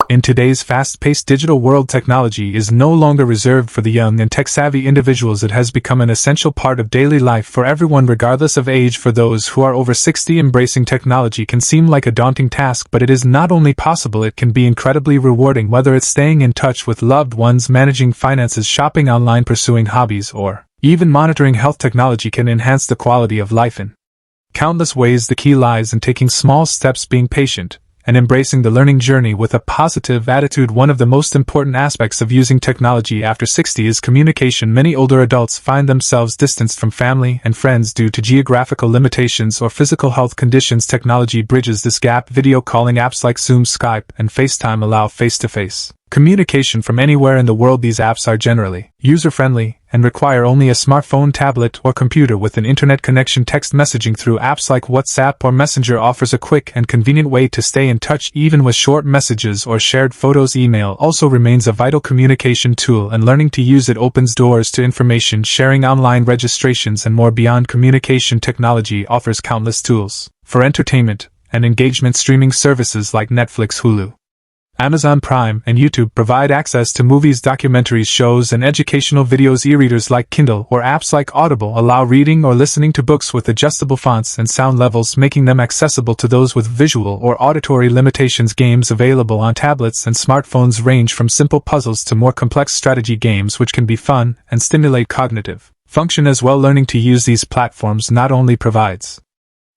In today's fast-paced digital world, technology is no longer reserved for the young and tech-savvy individuals. It has become an essential part of daily life for everyone regardless of age. For those who are over 60, embracing technology can seem like a daunting task, but it is not only possible, it can be incredibly rewarding. Whether it's staying in touch with loved ones, managing finances, shopping online, pursuing hobbies, or even monitoring health, technology can enhance the quality of life in countless ways. The key lies in taking small steps, being patient, and embracing the learning journey with a positive attitude. One of the most important aspects of using technology after 60 is communication. Many older adults find themselves distanced from family and friends due to geographical limitations or physical health conditions. Technology bridges this gap. Video calling apps like Zoom, Skype, and FaceTime allow face-to-face communication from anywhere in the world. These apps are generally user-friendly and require only a smartphone, tablet, or computer with an internet connection. Text messaging through apps like WhatsApp or Messenger offers a quick and convenient way to stay in touch, even with short messages or shared photos. Email also remains a vital communication tool, and learning to use it opens doors to information sharing, online registrations, and more. Beyond communication, technology offers countless tools for entertainment and engagement. Streaming services like Netflix, Hulu, Amazon Prime, and YouTube provide access to movies, documentaries, shows, and educational videos. E-readers like Kindle or apps like Audible allow reading or listening to books with adjustable fonts and sound levels, making them accessible to those with visual or auditory limitations. Games available on tablets and smartphones range from simple puzzles to more complex strategy games, which can be fun and stimulate cognitive function as well. Learning to use these platforms not only provides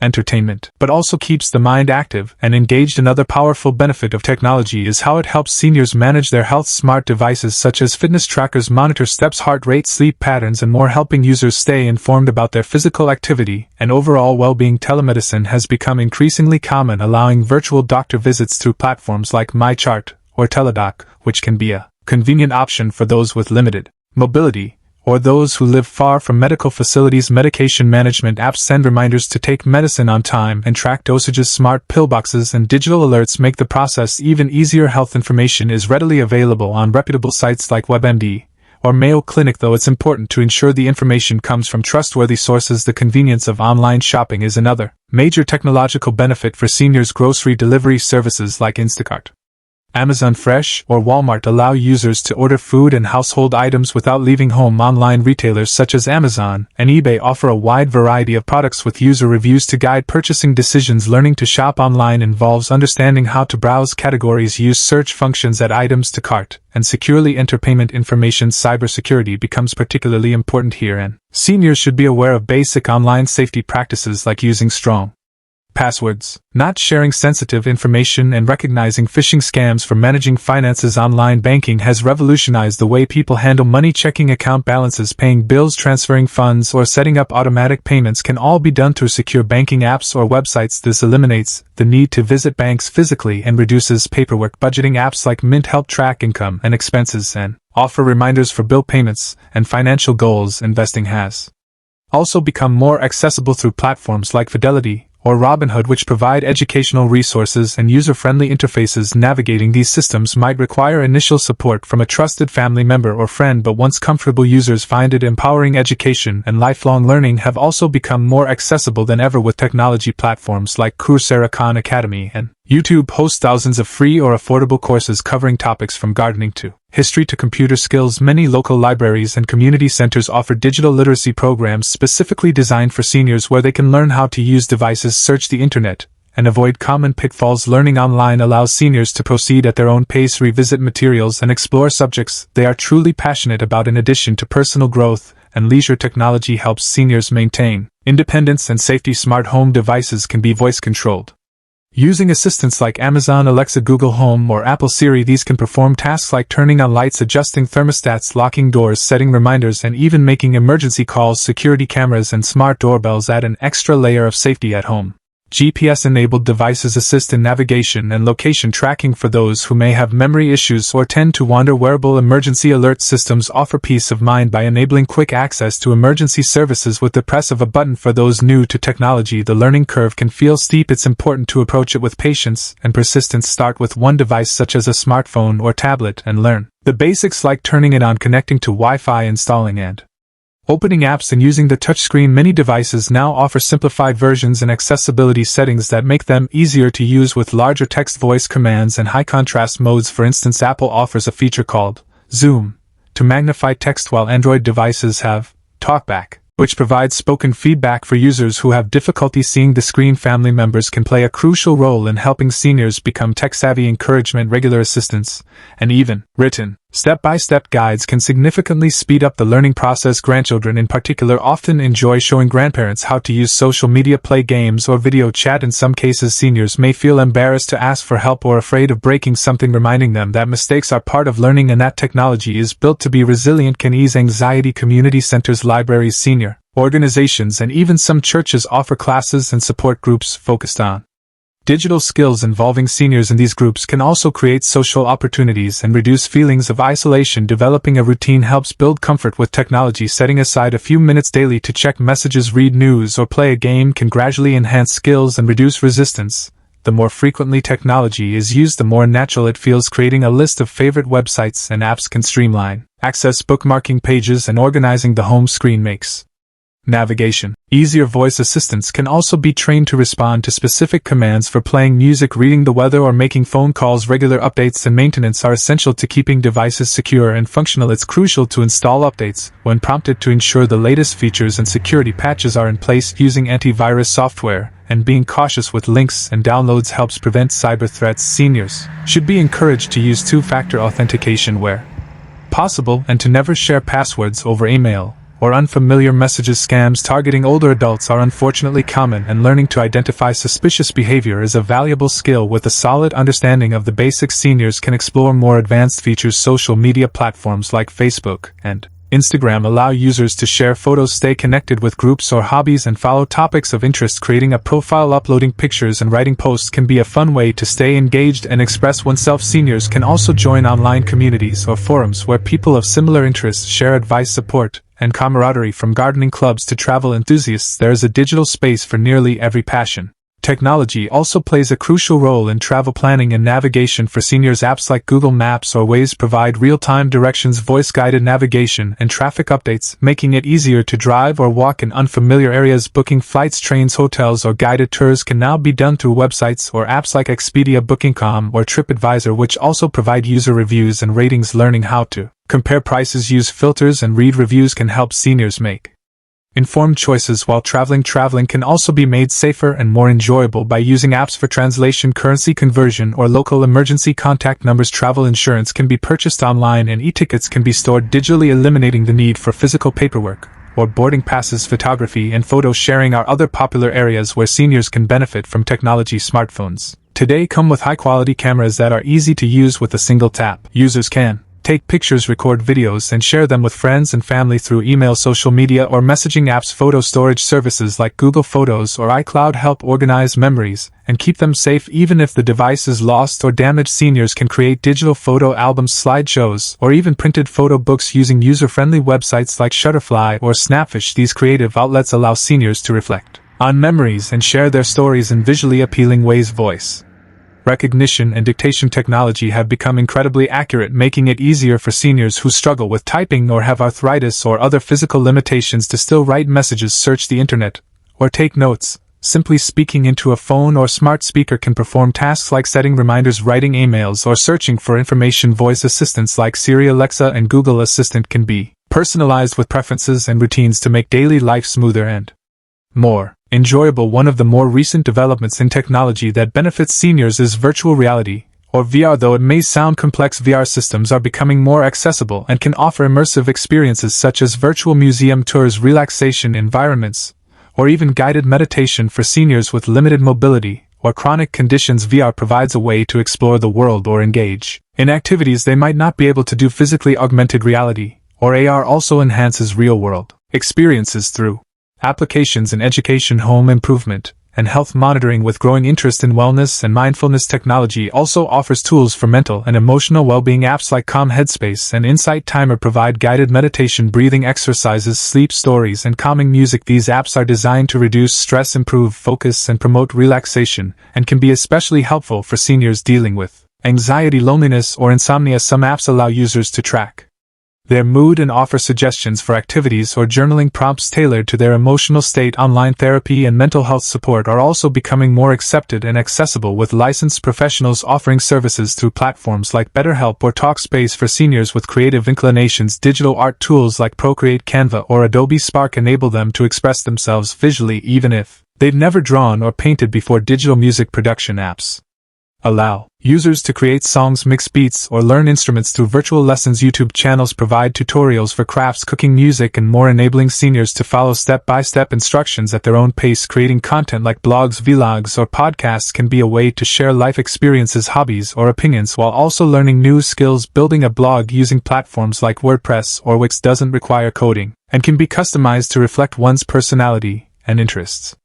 entertainment, but also keeps the mind active and engaged. Another powerful benefit of technology is how it helps seniors manage their health. Smart devices such as fitness trackers monitor steps, heart rate, sleep patterns, and more, helping users stay informed about their physical activity and overall well-being. Telemedicine has become increasingly common, allowing virtual doctor visits through platforms like MyChart or Teladoc, which can be a convenient option for those with limited mobility or those who live far from medical facilities. Medication management apps send reminders to take medicine on time and track dosages. Smart pillboxes and digital alerts make the process even easier. Health information is readily available on reputable sites like WebMD or Mayo Clinic, though it's important to ensure the information comes from trustworthy sources. The convenience of online shopping is another major technological benefit for seniors. Grocery delivery services like Instacart, Amazon Fresh, or Walmart allow users to order food and household items without leaving home. Online retailers such as Amazon and eBay offer a wide variety of products with user reviews to guide purchasing decisions. Learning to shop online involves understanding how to browse categories, use search functions, add items to cart, and securely enter payment information. Cybersecurity becomes particularly important here, and seniors should be aware of basic online safety practices like using strong passwords, not sharing sensitive information, and recognizing phishing scams. For managing finances, online banking has revolutionized the way people handle money. Checking account balances, paying bills, transferring funds, or setting up automatic payments can all be done through secure banking apps or websites. This eliminates the need to visit banks physically and reduces paperwork. Budgeting apps like Mint help track income and expenses and offer reminders for bill payments and financial goals. Investing has also become more accessible through platforms like Fidelity or Robinhood, which provide educational resources and user-friendly interfaces. Navigating these systems might require initial support from a trusted family member or friend, but once comfortable, users find it empowering. Education and lifelong learning have also become more accessible than ever, with technology platforms like Coursera, Khan Academy, and YouTube host thousands of free or affordable courses covering topics from gardening to history to computer skills. Many local libraries and community centers offer digital literacy programs specifically designed for seniors, where they can learn how to use devices, search the internet, and avoid common pitfalls. Learning online allows seniors to proceed at their own pace, revisit materials, and explore subjects they are truly passionate about. In addition to personal growth and leisure, technology helps seniors maintain independence and safety. Smart home devices can be voice-controlled using assistants like Amazon Alexa, Google Home, or Apple Siri. These can perform tasks like turning on lights, adjusting thermostats, locking doors, setting reminders, and even making emergency calls. Security cameras and smart doorbells add an extra layer of safety at home. GPS-enabled devices assist in navigation and location tracking for those who may have memory issues or tend to wander. Wearable emergency alert systems offer peace of mind by enabling quick access to emergency services with the press of a button. For those new to technology, the learning curve can feel steep. It's important to approach it with patience and persistence. Start with one device such as a smartphone or tablet and learn the basics like turning it on, connecting to Wi-Fi, installing and Opening apps and using the touchscreen, many devices now offer simplified versions and accessibility settings that make them easier to use with larger text voice commands and high contrast modes. For instance, Apple offers a feature called Zoom to magnify text, while Android devices have TalkBack, which provides spoken feedback for users who have difficulty seeing the screen. Family members can play a crucial role in helping seniors become tech-savvy. Encouragement, regular assistance, and even written, step-by-step guides can significantly speed up the learning process. Grandchildren in particular often enjoy showing grandparents how to use social media, play games, or video chat. In some cases, seniors may feel embarrassed to ask for help or afraid of breaking something, reminding them that mistakes are part of learning and that technology is built to be resilient can ease anxiety. Community centers, libraries, senior organizations, and even some churches offer classes and support groups focused on digital skills involving seniors. In these groups can also create social opportunities and reduce feelings of isolation. Developing a routine helps build comfort with technology. Setting aside a few minutes daily to check messages, read news, or play a game can gradually enhance skills and reduce resistance. The more frequently technology is used, the more natural it feels. Creating a list of favorite websites and apps can streamline access, bookmarking pages, and organizing the home screen makes navigation easier. Voice assistants can also be trained to respond to specific commands for playing music, reading the weather, or making phone calls. Regular updates and maintenance are essential to keeping devices secure and functional. It's crucial to install updates when prompted to ensure the latest features and security patches are in place. Using antivirus software and being cautious with links and downloads helps prevent cyber threats. Seniors should be encouraged to use two-factor authentication where possible and to never share passwords over email or unfamiliar messages. Scams targeting older adults are unfortunately common, and learning to identify suspicious behavior is a valuable skill. With a solid understanding of the basics, seniors can explore more advanced features. Social media platforms like Facebook and Instagram allow users to share photos, stay connected with groups or hobbies, and follow topics of interest. Creating a profile, uploading pictures, and writing posts can be a fun way to stay engaged and express oneself. Seniors can also join online communities or forums where people of similar interests share advice, support, and camaraderie. From gardening clubs to travel enthusiasts, there is a digital space for nearly every passion. Technology also plays a crucial role in travel planning and navigation for seniors. Apps like Google Maps or Waze provide real-time directions, voice-guided navigation, and traffic updates, making it easier to drive or walk in unfamiliar areas. Booking flights, trains, hotels, or guided tours can now be done through websites or apps like Expedia, Booking.com, or TripAdvisor, which also provide user reviews and ratings. Learning how to compare prices, use filters, and read reviews can help seniors make informed choices while traveling. Traveling can also be made safer and more enjoyable by using apps for translation, currency conversion, or local emergency contact numbers. Travel insurance can be purchased online and e-tickets can be stored digitally, eliminating the need for physical paperwork or boarding passes. Photography and photo sharing are other popular areas where seniors can benefit from technology. Smartphones today come with high-quality cameras that are easy to use with a single tap. Users can take pictures, record videos, and share them with friends and family through email, social media, or messaging apps. Photo storage services like Google Photos or iCloud help organize memories and keep them safe even if the device is lost or damaged. Seniors can create digital photo albums, slideshows, or even printed photo books using user-friendly websites like Shutterfly or Snapfish. These creative outlets allow seniors to reflect on memories and share their stories in visually appealing ways. Voice recognition and dictation technology have become incredibly accurate, making it easier for seniors who struggle with typing or have arthritis or other physical limitations to still write messages, search the internet, or take notes. Simply speaking into a phone or smart speaker can perform tasks like setting reminders, writing emails, or searching for information. Voice assistants like Siri, Alexa, and Google Assistant can be personalized with preferences and routines to make daily life smoother and more enjoyable. One of the more recent developments in technology that benefits seniors is virtual reality, or VR. Though it may sound complex, VR systems are becoming more accessible and can offer immersive experiences such as virtual museum tours, relaxation environments, or even guided meditation for seniors with limited mobility or chronic conditions. VR provides a way to explore the world or engage in activities they might not be able to do physically. Augmented reality, or AR, also enhances real-world experiences through applications in education, home improvement, and health monitoring. With growing interest in wellness and mindfulness, technology also offers tools for mental and emotional well-being. Apps like Calm Headspace and Insight Timer provide guided meditation, breathing exercises, sleep stories, and calming music. These apps are designed to reduce stress, improve focus, and promote relaxation, and can be especially helpful for seniors dealing with anxiety, loneliness, or insomnia. Some apps allow users to track their mood and offer suggestions for activities or journaling prompts tailored to their emotional state. Online therapy and mental health support are also becoming more accepted and accessible, with licensed professionals offering services through platforms like BetterHelp or Talkspace for seniors with creative inclinations. Digital art tools like Procreate, Canva, or Adobe Spark enable them to express themselves visually even if they've never drawn or painted before. Digital music production apps allow users to create songs, mix beats, or learn instruments through virtual lessons. YouTube channels provide tutorials for crafts, cooking, music, and more, enabling seniors to follow step-by-step instructions at their own pace. Creating content like blogs, vlogs, or podcasts can be a way to share life experiences, hobbies, or opinions while also learning new skills. Building a blog using platforms like WordPress or Wix doesn't require coding and can be customized to reflect one's personality and interests.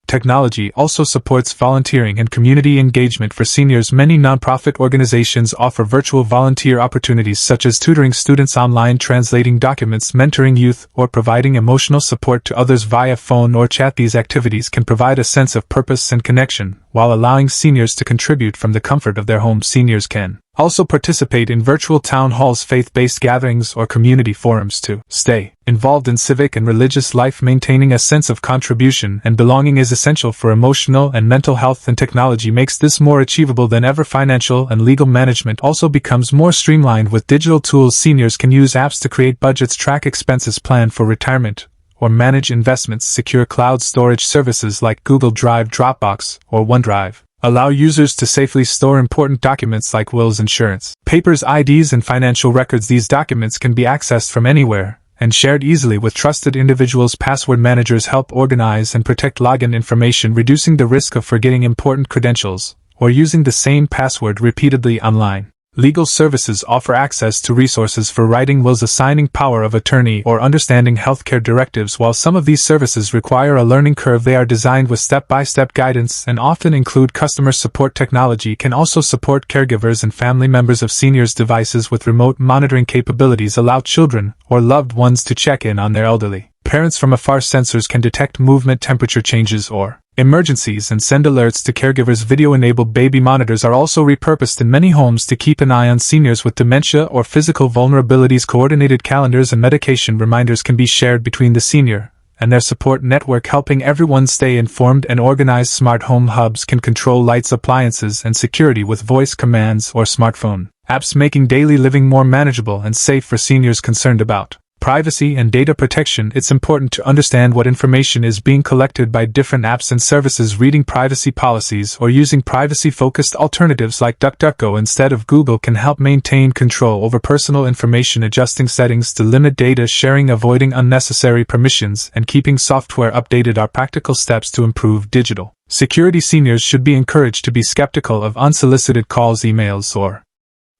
Technology also supports volunteering and community engagement for seniors. Many nonprofit organizations offer virtual volunteer opportunities such as tutoring students online, translating documents, mentoring youth, or providing emotional support to others via phone or chat. These activities can provide a sense of purpose and connection, while allowing seniors to contribute from the comfort of their home. Seniors can also participate in virtual town halls, faith-based gatherings, or community forums to stay involved in civic and religious life. Maintaining a sense of contribution and belonging is essential for emotional and mental health, and technology makes this more achievable than ever. Financial and legal management also becomes more streamlined with digital tools. Seniors can use apps to create budgets, track expenses, plan for retirement, or manage investments. Secure cloud storage services like Google Drive, Dropbox, or OneDrive allow users to safely store important documents like wills, insurance papers, IDs, and financial records. These documents can be accessed from anywhere and shared easily with trusted individuals. Password managers help organize and protect login information, reducing the risk of forgetting important credentials or using the same password repeatedly online. Legal services offer access to resources for writing wills, assigning power of attorney, or understanding healthcare directives. While some of these services require a learning curve, they are designed with step-by-step guidance and often include customer support. Technology can also support caregivers and family members of seniors. Devices with remote monitoring capabilities allow children or loved ones to check in on their elderly parents from afar. Sensors can detect movement, temperature changes, or emergencies and send alerts to caregivers. Video-enabled baby monitors are also repurposed in many homes to keep an eye on seniors with dementia or physical vulnerabilities. Coordinated calendars and medication reminders can be shared between the senior and their support network, helping everyone stay informed and organized. Smart home hubs can control lights, appliances, and security with voice commands or smartphone apps, making daily living more manageable and safe for seniors concerned about privacy and data protection. It's important to understand what information is being collected by different apps and services. Reading privacy policies or using privacy-focused alternatives like DuckDuckGo instead of Google can help maintain control over personal information. Adjusting settings to limit data sharing, avoiding unnecessary permissions, and keeping software updated are practical steps to improve digital security. Seniors should be encouraged to be skeptical of unsolicited calls, emails, or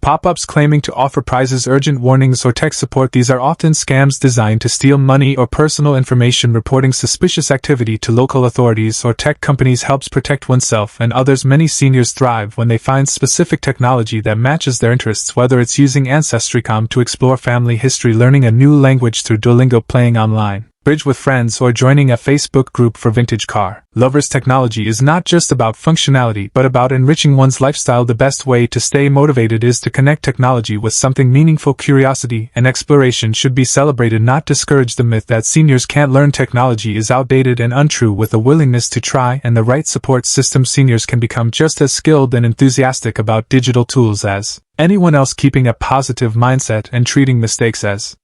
pop-ups claiming to offer prizes, urgent warnings, or tech support. These are often scams designed to steal money or personal information. Reporting suspicious activity to local authorities or tech companies helps protect oneself and others. Many seniors thrive when they find specific technology that matches their interests, whether it's using Ancestry.com to explore family history, learning a new language through Duolingo, playing online bridge with friends, or joining a Facebook group for vintage car lovers. Technology is not just about functionality but about enriching one's lifestyle. The best way to stay motivated is to connect technology with something meaningful. Curiosity and exploration should be celebrated, not discouraged. The myth that seniors can't learn technology is outdated and untrue. With a willingness to try and the right support system, seniors can become just as skilled and enthusiastic about digital tools as anyone else. Keeping a positive mindset and treating mistakes as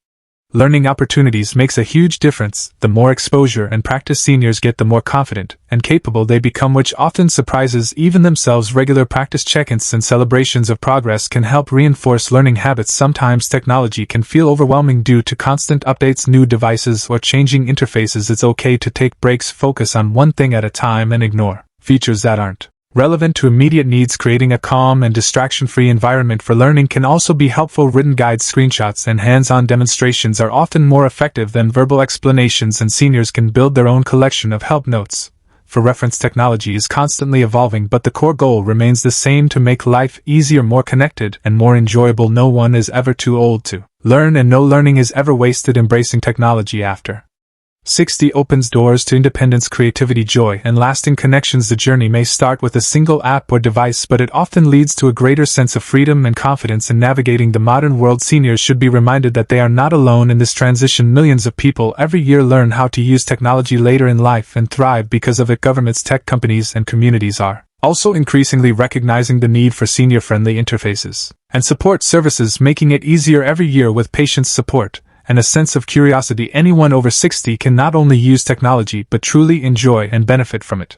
learning opportunities makes a huge difference. The more exposure and practice seniors get, the more confident and capable they become, which often surprises even themselves. Regular practice check-ins and celebrations of progress can help reinforce learning habits. Sometimes technology can feel overwhelming due to constant updates, new devices, or changing interfaces. It's okay to take breaks, focus on one thing at a time, and ignore features that aren't relevant to immediate needs. Creating a calm and distraction-free environment for learning can also be helpful. Written guides, screenshots, and hands-on demonstrations are often more effective than verbal explanations, and seniors can build their own collection of help notes for reference. Technology is constantly evolving, but the core goal remains the same: to make life easier, more connected, and more enjoyable. No one is ever too old to learn, and no learning is ever wasted. Embracing technology after 60 opens doors to independence, creativity, joy, and lasting connections. The journey may start with a single app or device, but it often leads to a greater sense of freedom and confidence in navigating the modern world. Seniors should be reminded that they are not alone in this transition. Millions of people every year learn how to use technology later in life and thrive because of it. Governments, tech companies, and communities are also increasingly recognizing the need for senior-friendly interfaces and support services, making it easier every year. With patience, support, and a sense of curiosity, anyone over 60 can not only use technology but truly enjoy and benefit from it.